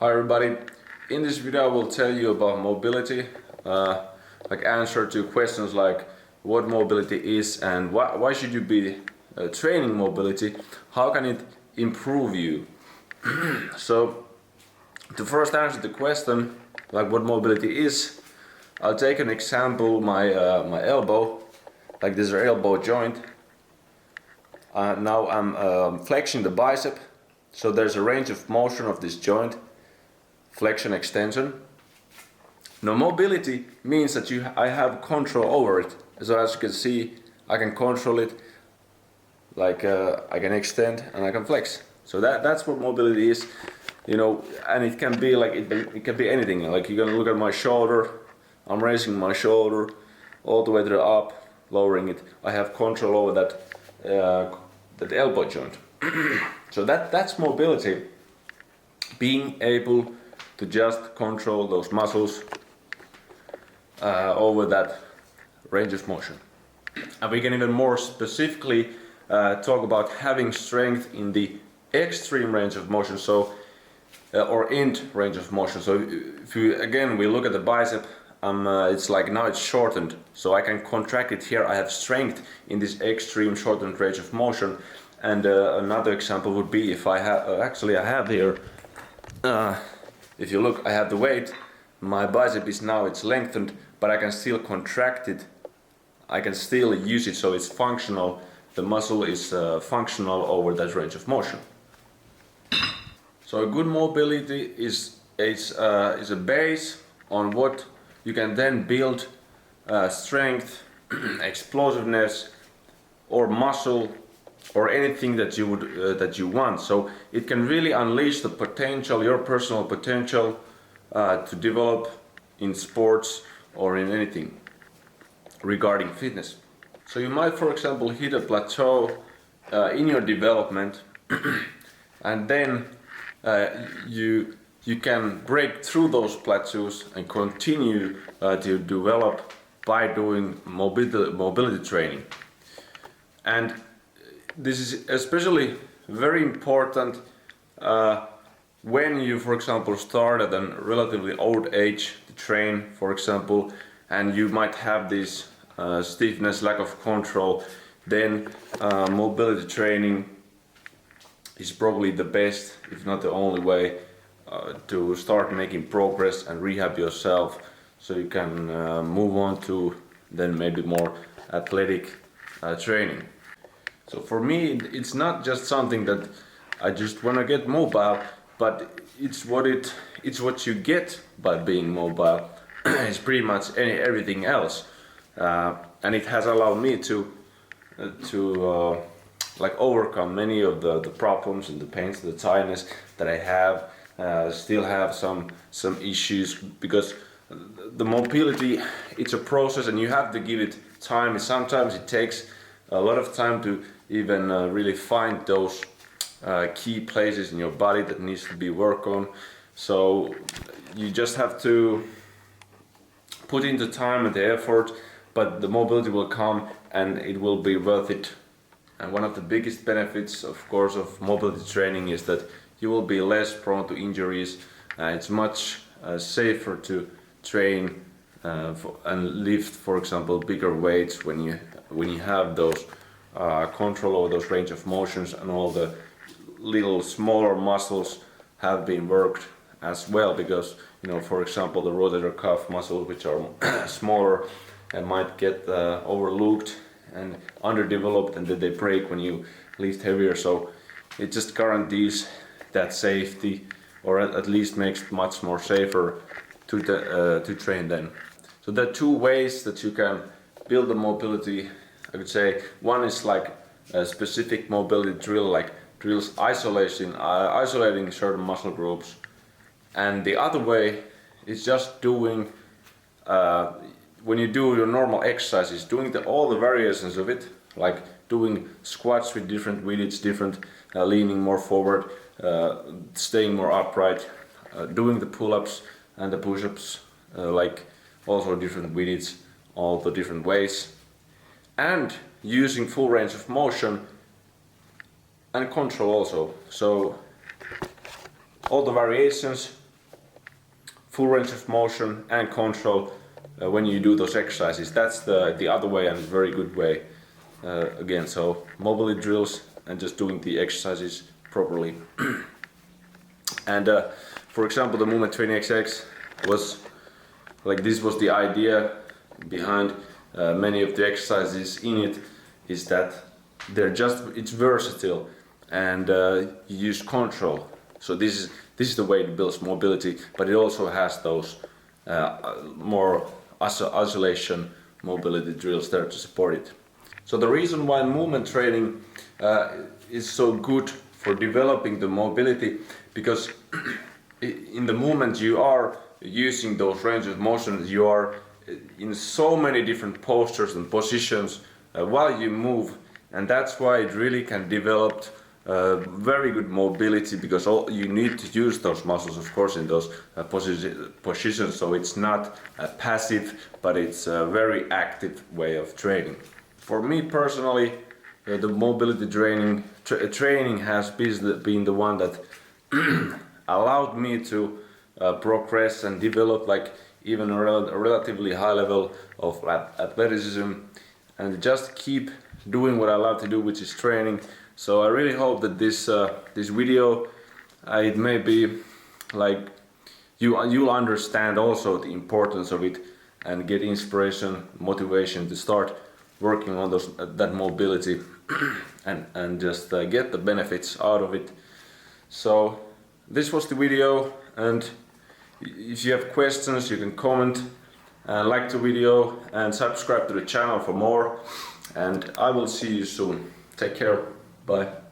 Hi everybody, in this video I will tell you about mobility, like answer to questions like what mobility is and why should you be training mobility, how can it improve you. So to first answer the question like what mobility is, I'll take an example, my elbow, like this is our elbow joint. Now I'm flexing the bicep, so there's a range of motion of this joint. Flexion, extension. Now mobility means that I have control over it. So as you can see, I can control it, like I can extend and I can flex. So that's what mobility is, you know. And it can be like it can be anything. Like you're gonna look at my shoulder. I'm raising my shoulder all the way to the up, lowering it. I have control over that elbow joint. So that's mobility. Being able to just control those muscles over that range of motion. And we can even more specifically talk about having strength in the extreme range of motion, so or end range of motion. So if you again we look at the bicep, it's like now it's shortened, so I can contract it here. I have strength in this extreme shortened range of motion. And another example would be if I have I have here. If you look, I have the weight, my bicep is now it's lengthened, but I can still contract it, I can still use it, so it's functional, the muscle is functional over that range of motion. So a good mobility is a base on what you can then build strength, explosiveness, or muscle, or anything that you would that you want. So it can really unleash the potential, your personal potential, to develop in sports or in anything regarding fitness. So you might, for example, hit a plateau in your development, and then you can break through those plateaus and continue to develop by doing mobility training. And this is especially very important when you, for example, start at a relatively old age to train, for example, and you might have this stiffness, lack of control. Then mobility training is probably the best, if not the only way, to start making progress and rehab yourself, so you can move on to then maybe more athletic training. So for me, it's not just something that I just want to get mobile, but it's what you get by being mobile. It's pretty much everything else, and it has allowed me to like overcome many of the problems and the pains, the tiredness that I have. Still have some issues, because the mobility, it's a process and you have to give it time. Sometimes it takes a lot of time to even really find those key places in your body that needs to be worked on. So you just have to put in the time and the effort, but the mobility will come and it will be worth it. And one of the biggest benefits, of course, of mobility training is that you will be less prone to injuries. It's much safer to train and lift, for example, bigger weights when you have those control over those range of motions, and all the little smaller muscles have been worked as well, because, you know, for example, the rotator cuff muscles, which are smaller and might get overlooked and underdeveloped, and then they break when you lift heavier. So it just guarantees that safety, or at least makes much more safer to train then. So there are two ways that you can build the mobility. I could say one is like a specific mobility drill, like drills isolating certain muscle groups, and the other way is just doing when you do your normal exercises, doing all the variations of it, like doing squats with different widths, different leaning more forward, staying more upright, doing the pull-ups and the push-ups, like also different widths, all the different ways, and using full range of motion and control also. So all the variations full range of motion and control when you do those exercises. That's the other way, and very good way. Again, so mobility drills and just doing the exercises properly. And for example, the movement training XX was like, this was the idea behind many of the exercises in it, is that it's versatile, and you use control. So this is the way it builds mobility, but it also has those more isolation mobility drills there to support it. So the reason why movement training is so good for developing the mobility, because in the movement you are using those ranges of motion, you are in so many different postures and positions while you move, and that's why it really can develop very good mobility, because you need to use those muscles, of course, in those positions. So it's not passive, but it's a very active way of training. For me personally, the mobility training has been the one that allowed me to progress and develop like even a relatively high level of athleticism, and just keep doing what I love to do, which is training. So I really hope that this video, it may be like you'll understand also the importance of it, and get inspiration, motivation to start working on that mobility and just get the benefits out of it. So this was the video, and if you have questions you can comment, like the video and subscribe to the channel for more, and I will see you soon. Take care, bye.